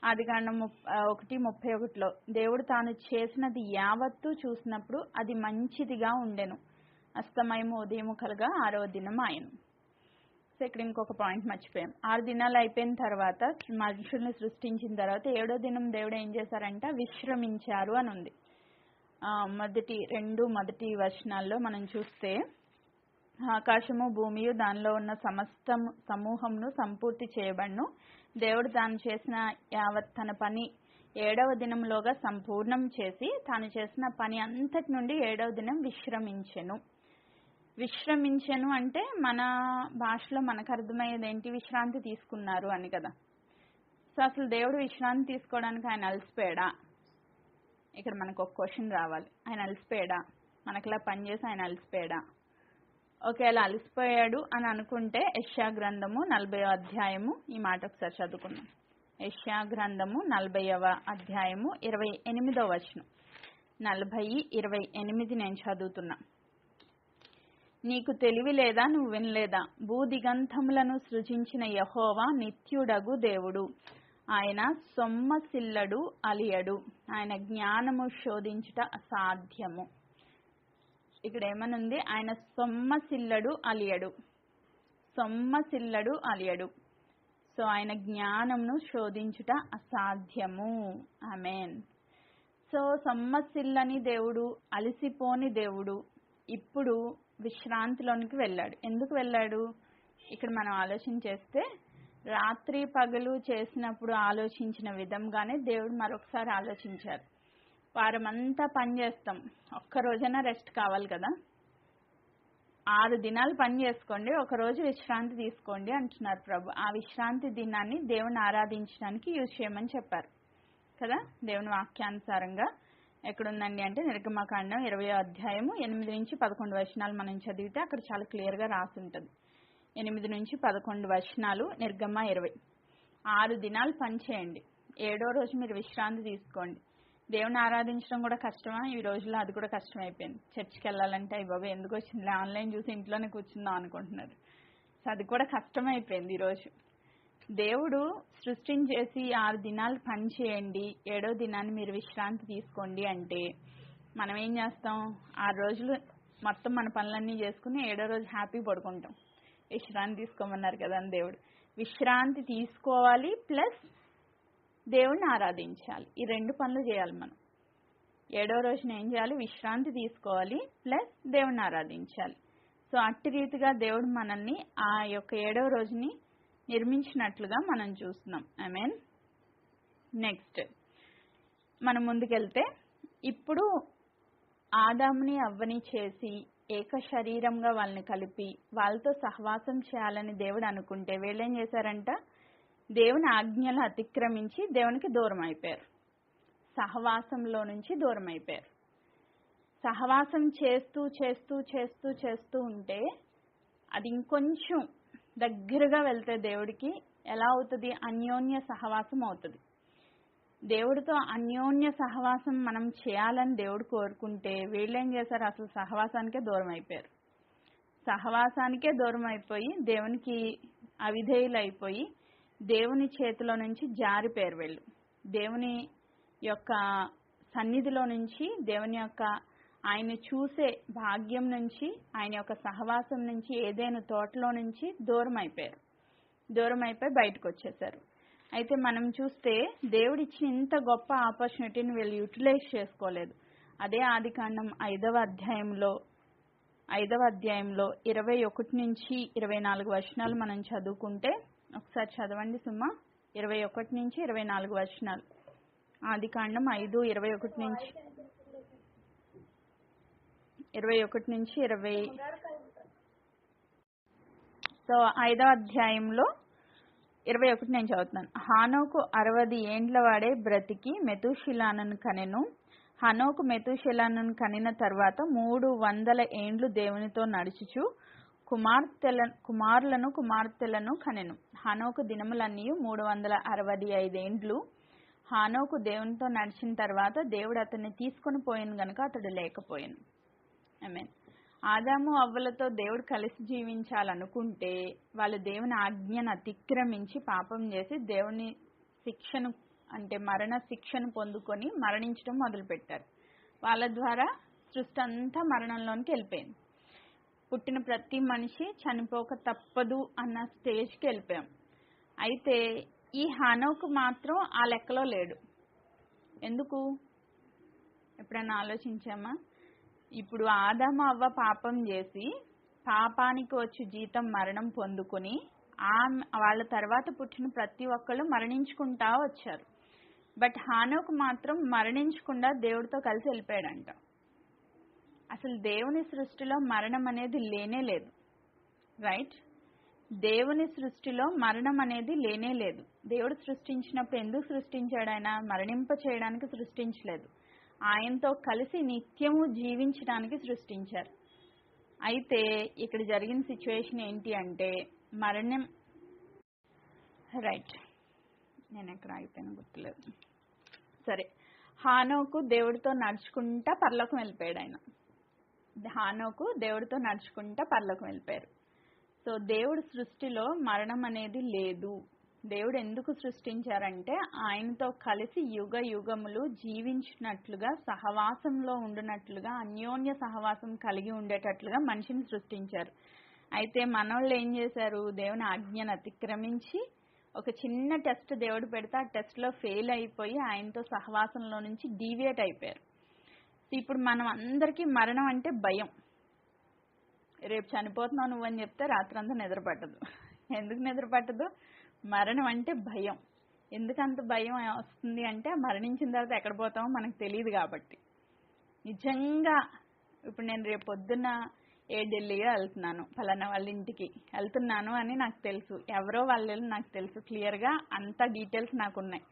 ఆదికాండం 1:31లో దేవుడు తాను చేసినది యావత్తు చూసినప్పుడు అది మంచిదిగా ఉండెను, అస్తమయము ఉదయము కలగా 6వ దినం ఆయను. సో ఇక్కడ ఇంకొక పాయింట్ మర్చిపోయాం. 6 దినాలు అయిపోయిన తర్వాత, మనుషుల్ని సృష్టించిన తర్వాత 7వ దినం దేవుడు ఏం చేశారంట? విశ్రమించారు అని ఉంది. మొదటి వచనాల్లో మనం చూస్తే, ఆకాశము భూమియు దానిలో ఉన్న సమస్త సమూహమును సంపూర్తి చేయబడును, దేవుడు తాను చేసిన యావత్ తన పని 7వ దినంలోగా సంపూర్ణం చేసి తాను చేసిన పని అంతటి నుండి 7వ దినం విశ్రమించెను. విశ్రమించెను అంటే మన భాషలో మనకు అర్థమయ్యేది ఏంటి? విశ్రాంతి తీసుకున్నారు అని కదా. సో అసలు దేవుడు విశ్రాంతి తీసుకోవడానికి ఆయన అలసిపోయాడా? ఇక్కడ మనకు ఒక క్వశ్చన్ రావాలి. ఆయన అలసిపోయాడా? మనకిలా పనిచేసి ఆయన అలసిపోయాడా? ఒకవేళ అలసిపోయాడు అని అనుకుంటే యెషయా గ్రంథము 40వ అధ్యాయము, ఈ మాట ఒకసారి చదువుకున్నాం. యెషయా గ్రంథము 40వ అధ్యాయము 28వ వచనం. 40:28 నేను చదువుతున్నా. నీకు తెలివి లేదా? నువ్వు వినలేదా? భూదిగంతములను సృజించిన యెహోవా నిత్యుడగు దేవుడు, ఆయన సొమ్మసిల్లడు, అలియడు, ఆయన జ్ఞానము శోధించుట అసాధ్యము. ఇక్కడ ఏమనుంది, ఆయన సొమ్మసిల్లడు అలియడు. సో ఆయన జ్ఞానంను శోధించుట అసాధ్యము. ఆమేన్. సో సొమ్మసిల్లని దేవుడు, అలసిపోని దేవుడు ఇప్పుడు విశ్రాంతిలోనికి వెళ్ళాడు. ఎందుకు వెళ్ళాడు? ఇక్కడ మనం ఆలోచన చేస్తే రాత్రి పగలు చేసినప్పుడు ఆలోచించిన విధంగానే దేవుడు మరొకసారి ఆలోచించారు. వారమంతా పని చేస్తాం, ఒక్క రోజైనా రెస్ట్ కావాలి కదా. 6 దినాలు పని చేసుకోండి, ఒక రోజు విశ్రాంతి తీసుకోండి అంటున్నారు ప్రభు. ఆ విశ్రాంతి దినాన్ని దేవుని ఆరాధించడానికి యూజ్ చేయమని చెప్పారు కదా. దేవుని వాక్యానుసారంగా ఎక్కడుందండి అంటే నిర్గమకాండం 20వ అధ్యాయము 8 నుంచి 11 వచనాలు మనం చదివితే అక్కడ చాలా క్లియర్గా రాసి ఉంటుంది. 8 నుంచి 11 వచనాలు, నిర్గమ 20. 6 దినాలు పని చేయండి, 7వ రోజు మీరు విశ్రాంతి తీసుకోండి. దేవుని ఆరాధించడం కూడా కష్టమా? ఈ రోజుల్లో అది కూడా కష్టమైపోయింది. చర్చికి వెళ్ళాలంటే అయ్యి బాబు ఎందుకు వచ్చింది, ఆన్లైన్ చూసి ఇంట్లోనే కూర్చుందాం అనుకుంటున్నారు. సో అది కూడా కష్టమైపోయింది ఈరోజు. దేవుడు సృష్టించేసి 6 దినాలు పని చేయండి, 7వ దినాన్ని మీరు విశ్రాంతి తీసుకోండి అంటే మనం ఏం చేస్తాం? 6 రోజులు మొత్తం మన పనులన్నీ చేసుకుని 7వ రోజు హ్యాపీ పడుకుంటాం. విశ్రాంతి తీసుకోమన్నారు కదా అని దేవుడు. విశ్రాంతి తీసుకోవాలి ప్లస్ దేవుణ్ణి ఆరాధించాలి. ఈ 2 పనులు చేయాలి మనం. 7వ రోజున ఏం చేయాలి? విశ్రాంతి తీసుకోవాలి ప్లస్ దేవుణ్ణి ఆరాధించాలి. సో అట్టి రీతిగా దేవుడు మనల్ని ఆ యొక్క 7వ రోజుని నిర్మించినట్లుగా మనం చూస్తున్నాం. ఆమేన్. నెక్స్ట్ మనం ముందుకెళ్తే, ఇప్పుడు ఆదాముని అవ్వని చేసి ఏక శరీరంగా వాళ్ళని కలిపి వాళ్ళతో సహవాసం చేయాలని దేవుడు అనుకుంటే వీళ్ళేం చేశారంట? దేవుని ఆజ్ఞలు అతిక్రమించి దేవునికి దూరం అయిపోయారు. సహవాసంలో నుంచి దూరం అయిపోయారు. సహవాసం చేస్తూ చేస్తూ చేస్తూ చేస్తూ ఉంటే అది ఇంకొంచెం దగ్గరగా వెళ్తే దేవుడికి ఎలా అవుతుంది? అన్యోన్య సహవాసం అవుతుంది. దేవుడితో అన్యోన్య సహవాసం మనం చేయాలని దేవుడు కోరుకుంటే వీళ్ళేం చేశారు? అసలు సహవాసానికే దూరం అయిపోయారు. సహవాసానికే దూరం అయిపోయి దేవునికి అవిధేయులు అయిపోయి దేవుని చేతిలో నుంచి జారిపోయారు వీళ్ళు. దేవుని యొక్క సన్నిధిలో నుంచి, దేవుని యొక్క ఆయన చూసే భాగ్యం నుంచి, ఆయన యొక్క సహవాసం నుంచి, ఏదైనా తోటలో నుంచి దూరం అయిపోయారు. దూరం అయిపోయి బయటకు వచ్చేసారు. అయితే మనం చూస్తే దేవుడు ఇచ్చిన ఇంత గొప్ప ఆపర్చునిటీని వీళ్ళు యూటిలైజ్ చేసుకోలేదు. అదే ఆదికాండం 5వ అధ్యాయంలో 21 నుంచి 24 వచనాలు మనం చదువుకుంటే, ఒకసారి చదవండి సుమా. 21 నుంచి 24 వచనాలు. ఆదికాండం 5:21 నుంచి 20. సో 5వ అధ్యాయంలో 21 నేను చదువుతున్నాను. హానోకు 60 ఏండ్ల వాడే బ్రతికి మెతూషిలాను కనెను. హనోకు మెతూషిలాను కనిన తర్వాత 300 ఏండ్లు దేవునితో నడుచుచు కుమారులను కనెను. హనోకు దినములన్నీ 365 ఏండ్లు. హానోకు దేవునితో నడిచిన తర్వాత దేవుడు అతన్ని తీసుకొని పోయిన గనుక అతడు లేకపోయాను. ఆమేన్. ఆదాము అవ్వలతో దేవుడు కలిసి జీవించాలనుకుంటే వాళ్ళు దేవుని ఆజ్ఞను అతిక్రమించి పాపం చేసి దేవుని శిక్షను అంటే మరణ శిక్షను పొందుకొని మరణించడం మొదలుపెట్టారు. వాళ్ళ ద్వారా సృష్టి అంతా మరణంలోనికి వెళ్ళిపోయింది. పుట్టిన ప్రతి మనిషి చనిపోక తప్పదు అన్న స్టేజ్కి వెళ్ళిపోయాం. అయితే ఈ హనోకు మాత్రం ఆ లెక్కలో లేడు. ఎందుకు? ఎప్పుడైనా ఆలోచించామా? ఇప్పుడు ఆదాము అవ్వ పాపం చేసి పాపానికి వచ్చి జీతం మరణం పొందుకొని వాళ్ళ తర్వాత పుట్టిన ప్రతి ఒక్కళ్ళు మరణించుకుంటా వచ్చారు. బట్ హానోకు మాత్రం మరణించకుండా దేవుడితో కలిసి వెళ్ళిపోయాడంట. అసలు దేవుని సృష్టిలో మరణం అనేది లేనే లేదు. రైట్? దేవుని సృష్టిలో మరణం అనేది లేనే లేదు. దేవుడు సృష్టించినప్పుడు ఎందుకు సృష్టించాడు? ఆయన మరణింప చేయడానికి సృష్టించలేదు, ఆయనతో కలిసి నిత్యము జీవించడానికి సృష్టించారు. అయితే ఇక్కడ జరిగిన సిచ్యువేషన్ ఏంటి అంటే మరణం. రైట్, నేను ఎక్కడ ఆగిపోయాను గుర్తులేదు. సరే, హానోకు దేవుడితో నడుచుకుంటా పరలోకం వెళ్ళిపోయాడు. హానోకు దేవుడితో నడుచుకుంటా పరలోకం వెళ్ళిపోయారు. సో దేవుడి సృష్టిలో మరణం అనేది లేదు. దేవుడు ఎందుకు సృష్టించారంటే ఆయనతో కలిసి యుగ యుగములు జీవించినట్లుగా, సహవాసంలో ఉండునట్లుగా, అన్యోన్య సహవాసం కలిగి ఉండేటట్లుగా మనిషిని సృష్టించారు. అయితే మనోళ్ళు ఏం చేశారు? దేవుని ఆజ్ఞను అతిక్రమించి ఒక చిన్న టెస్ట్ దేవుడు పెడితే ఆ టెస్ట్లో ఫెయిల్ అయిపోయి ఆయనతో సహవాసంలో నుంచి డీవియేట్ అయిపోయారు. ఇప్పుడు మనం అందరికీ మరణం అంటే భయం. రేపు చనిపోతున్నావు నువ్వని చెప్తే రాత్రంతా నిద్ర పట్టదు. ఎందుకు నిద్ర పట్టదు? మరణం అంటే భయం. ఎందుకంత భయం వస్తుంది అంటే మరణించిన తర్వాత ఎక్కడ పోతామో మనకు తెలియదు కాబట్టి. నిజంగా ఇప్పుడు నేను రేపు పొద్దున్న ఢిల్లీగా వెళ్తున్నాను, ఫలానా వాళ్ళ ఇంటికి వెళ్తున్నాను అని నాకు తెలుసు, ఎవరో వాళ్ళు నాకు తెలుసు క్లియర్గా, అంత డీటెయిల్స్ నాకు ఉన్నాయి.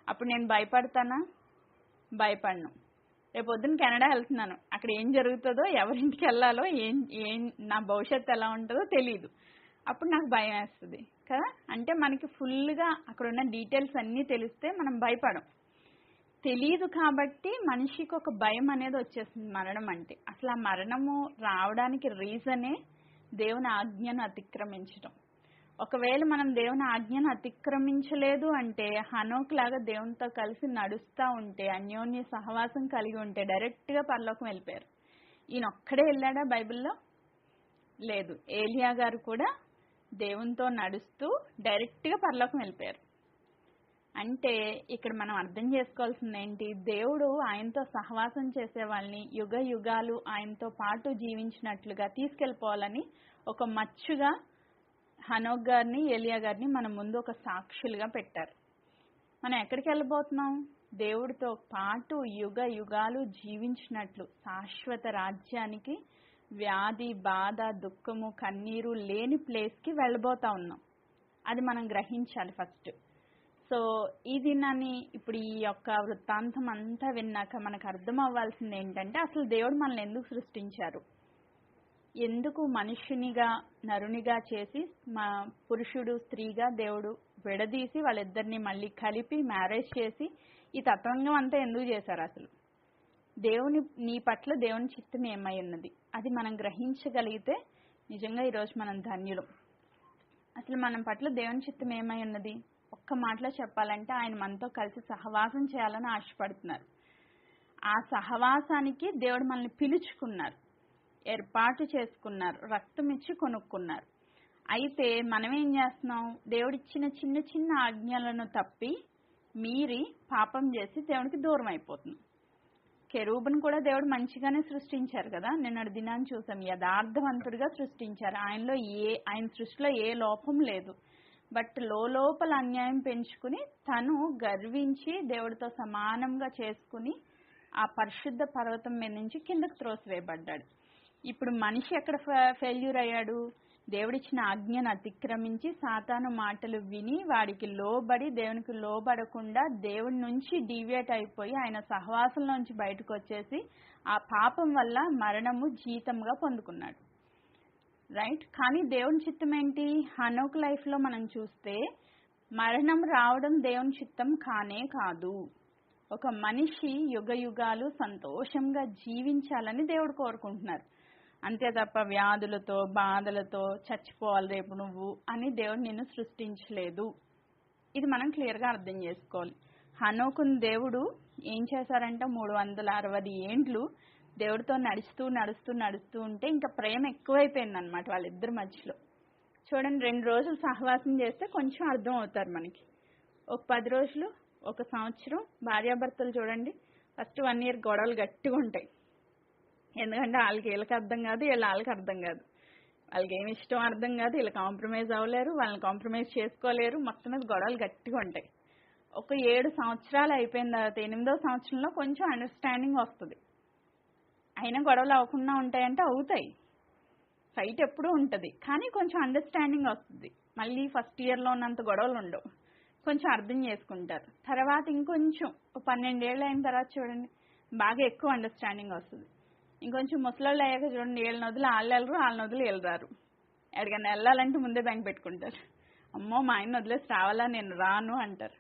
అప్పుడు నేను భయపడతానా? భయపడను. రేపు పొద్దున్న కెనడా వెళ్తున్నాను, అక్కడ ఏం జరుగుతుందో, ఎవరింటికి వెళ్ళాలో, ఏం నా భవిష్యత్తు ఎలా ఉంటుందో తెలియదు. అప్పుడు నాకు భయం వేస్తుంది కదా. అంటే మనకి ఫుల్గా అక్కడ ఉన్న డీటెయిల్స్ అన్నీ తెలిస్తే మనం భయపడం. తెలియదు కాబట్టి మనిషికి ఒక భయం అనేది వచ్చేస్తుంది మరణం అంటే. అసలు ఆ మరణము రావడానికి రీజనే దేవుని ఆజ్ఞను అతిక్రమించడం. ఒకవేళ మనం దేవుని ఆజ్ఞను అతిక్రమించలేదు అంటే, హనోక్ లాగా దేవునితో కలిసి నడుస్తూ ఉంటే, అన్యోన్య సహవాసం కలిగి ఉంటే డైరెక్ట్గా పరలోకం వెళ్ళిపోయారు. ఈయన ఒక్కడే వెళ్ళాడా బైబిల్లో? లేదు. ఏలియా గారు కూడా దేవునితో నడుస్తూ డైరెక్ట్గా పరలోకం వెళ్ళిపోయారు. అంటే ఇక్కడ మనం అర్థం చేసుకోవాల్సింది ఏంటి? దేవుడు ఆయనతో సహవాసం చేసే వాళ్ళని యుగ యుగాలు ఆయనతో పాటు జీవించినట్లుగా తీసుకెళ్ళిపోవాలని ఒక మచ్చుగా హనోక్ గారిని, ఏలియా గారిని మన ముందు ఒక సాక్షులుగా పెట్టారు. మనం ఎక్కడికి వెళ్ళబోతున్నాం? దేవుడితో పాటు యుగ యుగాలు జీవించినట్లు శాశ్వత రాజ్యానికి, వ్యాధి, బాధ, దుఃఖము, కన్నీరు లేని ప్లేస్కి వెళ్ళబోతా ఉన్నాం. అది మనం గ్రహించాలి ఫస్ట్. సో ఈ దినాన్ని ఇప్పుడు ఈ యొక్క వృత్తాంతం అంతా విన్నాక మనకు అర్థం అవ్వాల్సింది ఏంటంటే, అసలు దేవుడు మనల్ని ఎందుకు సృష్టించారు, ఎందుకు మనుషునిగా నరునిగా చేసి మా పురుషుడు స్త్రీగా దేవుడు విడదీసి వాళ్ళిద్దరిని మళ్ళీ కలిపి మ్యారేజ్ చేసి ఈ తత్వంగం అంతా ఎందుకు చేశారు? అసలు నీ పట్ల దేవుని చిత్తం ఏమై ఉన్నది, అది మనం గ్రహించగలిగితే నిజంగా ఈరోజు మనం ధన్యులం. అసలు మన పట్ల దేవుని చిత్తం ఏమై ఉన్నది? ఒక్క మాటలో చెప్పాలంటే ఆయన మనతో కలిసి సహవాసం చేయాలని ఆశపడుతున్నారు. ఆ సహవాసానికి దేవుడు మనల్ని పిలుచుకున్నారు, ఏర్పాటు చేసుకున్నారు, రక్తం ఇచ్చి కొనుక్కున్నారు. అయితే మనం ఏం చేస్తున్నాం? దేవుడిచ్చిన చిన్న చిన్న ఆజ్ఞలను తప్పి మీరి పాపం చేసి దేవునికి దూరం అయిపోతున్నాం. కెరూబును కూడా దేవుడు మంచిగానే సృష్టించారు కదా. నిన్నటి దినాన్ని చూసాం, యథార్థవంతుడిగా సృష్టించారు. ఆయన సృష్టిలో ఏ లోపం లేదు. బట్ లోపల అన్యాయం పెంచుకుని తను గర్వించి దేవుడితో సమానంగా చేసుకుని ఆ పరిశుద్ధ పర్వతం మీద నుంచి కిందకు త్రోసివేయబడ్డాడు. ఇప్పుడు మనిషి ఎక్కడ ఫెయిల్యూర్ అయ్యాడు? దేవుడిచ్చిన ఆజ్ఞను అతిక్రమించి సాతాను మాటలు విని వాడికి లోబడి దేవునికి లోబడకుండా దేవుడి నుంచి డీవియేట్ అయిపోయి ఆయన సహవాసంలోంచి బయటకు వచ్చేసి ఆ పాపం వల్ల మరణము జీతంగా పొందుకున్నాడు. రైట్. కానీ దేవుని చిత్తం ఏంటి? హనోక్ లైఫ్లో మనం చూస్తే మరణం రావడం దేవుని చిత్తం కానే కాదు. ఒక మనిషి యుగ యుగాలు సంతోషంగా జీవించాలని దేవుడు కోరుకుంటున్నారు. అంతే తప్ప వ్యాధులతో, బాధలతో చచ్చిపోవాలి రేపు నువ్వు అని దేవుడు నిన్ను సృష్టించలేదు. ఇది మనం క్లియర్గా అర్థం చేసుకోవాలి. హనోకుని దేవుడు ఏం చేశారంటే 360 ఏండ్లు దేవుడితో నడుస్తూ నడుస్తూ నడుస్తూ ఉంటే ఇంకా ప్రేమ ఎక్కువైపోయింది అనమాట వాళ్ళిద్దరి మధ్యలో. చూడండి, 2 రోజులు సహవాసం చేస్తే కొంచెం అర్థం అవుతారు మనకి. ఒక 10 రోజులు, ఒక సంవత్సరం భార్యాభర్తలు చూడండి, ఫస్ట్ 1 year గొడవలు గట్టిగా ఉంటాయి. ఎందుకంటే వీళ్ళకి అర్థం కాదు, వాళ్ళకి అర్థం కాదు. వాళ్ళకి ఏమి ఇష్టం అర్థం కాదు, వీళ్ళు కాంప్రమైజ్ అవ్వలేరు, వాళ్ళని కాంప్రమైజ్ చేసుకోలేరు, మొత్తం మీద గొడవలు గట్టిగా ఉంటాయి. ఒక 7 సంవత్సరాలు అయిపోయిన తర్వాత 8వ సంవత్సరంలో కొంచెం అండర్స్టాండింగ్ వస్తుంది. అయినా గొడవలు అవ్వకుండా ఉంటాయంటే అవుతాయి. ఫైట్ ఎప్పుడూ ఉంటుంది, కానీ కొంచెం అండర్స్టాండింగ్ వస్తుంది. మళ్ళీ ఫస్ట్ ఇయర్లో ఉన్నంత గొడవలు ఉండవు, కొంచెం అర్థం చేసుకుంటారు. తర్వాత ఇంకొంచెం 12 ఏళ్ళు అయిన తర్వాత చూడండి బాగా ఎక్కువ అండర్స్టాండింగ్ వస్తుంది. ఇంకొంచెం ముసలాళ్ళు అయ్యాక చూడండి, వీళ్ళని వదిలి వాళ్ళు వెళ్ళరు, వాళ్ళని వదిలి వీళ్ళు రారు. ఎక్కడికైనా వెళ్ళాలంటే ముందే బ్యాంక్ పెట్టుకుంటారు. అమ్మో మా ఆయన వదిలేసి రావాలా, నేను రాను అంటారు.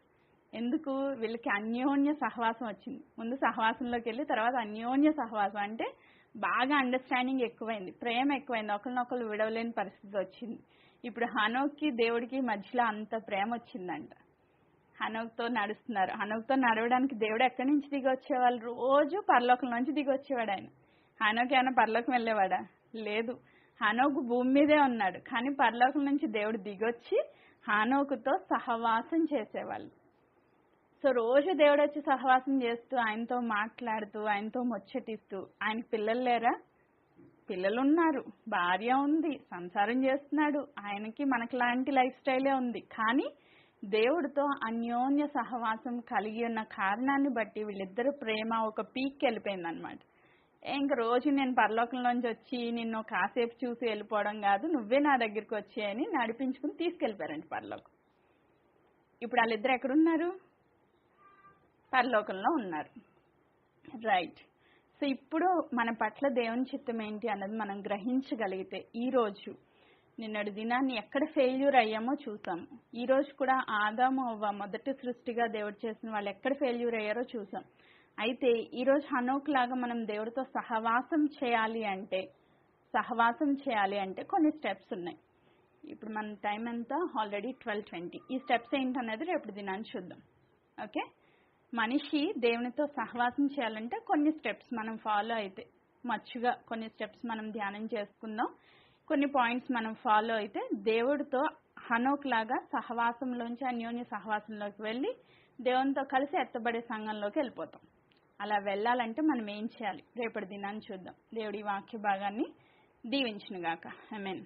ఎందుకు? వీళ్ళకి అన్యోన్య సహవాసం వచ్చింది. ముందు సహవాసంలోకి వెళ్ళి తర్వాత అన్యోన్య సహవాసం అంటే బాగా అండర్స్టాండింగ్ ఎక్కువైంది, ప్రేమ ఎక్కువైంది, ఒకరినొకరు విడవలేని పరిస్థితి వచ్చింది. ఇప్పుడు హనోక్కి దేవుడికి మధ్యలో అంత ప్రేమ వచ్చిందంట. హనోక్తో నడుస్తున్నారు. హనోక్తో నడవడానికి దేవుడు ఎక్కడి నుంచి దిగి వచ్చేవాళ్ళు? రోజు పరలోకం నుంచి దిగి వచ్చేవాడు ఆయన. హనోక్ ఏమైనా పరలోకం వెళ్ళేవాడా? లేదు. హనోకు భూమి మీదే ఉన్నాడు, కానీ పరలోకం నుంచి దేవుడు దిగొచ్చి హనోకుతో సహవాసం చేసేవాళ్ళు. సో రోజు దేవుడు వచ్చి సహవాసం చేస్తూ, ఆయనతో మాట్లాడుతూ, ఆయనతో ముచ్చటిస్తూ. ఆయనకి పిల్లలు లేరా? పిల్లలు ఉన్నారు, భార్య ఉంది, సంసారం చేస్తున్నాడు. ఆయనకి మనకులాంటి లైఫ్ స్టైలే ఉంది. కానీ దేవుడితో అన్యోన్య సహవాసం కలిగి ఉన్న కారణాన్ని బట్టి వీళ్ళిద్దరు ప్రేమ ఒక పీక్కి వెళ్ళిపోయిందనమాట. ఇంక రోజు నేను పరలోకంలోంచి వచ్చి నిన్ను కాసేపు చూసి వెళ్ళిపోవడం కాదు, నువ్వే నా దగ్గరికి వచ్చాయని నడిపించుకుని తీసుకెళ్ళిపోయారండి పరలోకం. ఇప్పుడు వాళ్ళిద్దరు ఎక్కడున్నారు? పరలోకంలో ఉన్నారు. రైట్. సో ఇప్పుడు మన పట్ల దేవుని చిత్తం ఏంటి అన్నది మనం గ్రహించగలిగితే, ఈరోజు నిన్నటి దినాన్ని ఎక్కడ ఫెయిల్యూర్ అయ్యామో చూసాం. ఈరోజు కూడా ఆదాము అవ్వ మొదటి సృష్టిగా దేవుడు చేసిన వాళ్ళు ఎక్కడ ఫెయిల్యూర్ అయ్యారో చూసాం. అయితే ఈరోజు హనోక్ లాగా మనం దేవుడితో సహవాసం చేయాలి అంటే కొన్ని స్టెప్స్ ఉన్నాయి. ఇప్పుడు మన టైం ఎంత? ఆల్రెడీ 12:20. ఈ స్టెప్స్ ఏంటనేది రేపు దినాన్ని చూద్దాం. ఓకే. మనిషి దేవునితో సహవాసం చేయాలంటే కొన్ని స్టెప్స్ మనం ఫాలో అయితే, మచ్చుగా కొన్ని స్టెప్స్ మనం ధ్యానం చేసుకుందాం. కొన్ని పాయింట్స్ మనం ఫాలో అయితే దేవుడితో హనోక్ లాగా సహవాసంలోంచి అన్యోన్య సహవాసంలోకి వెళ్ళి దేవునితో కలిసి ఎత్తబడే సంఘంలోకి వెళ్ళిపోతాం. అలా వెళ్ళాలంటే మనం ఏం చేయాలి? రేపటి దినాన్ని చూద్దాం. దేవుడి వాక్య భాగాన్ని దీవించునుగాక. ఆమేన్.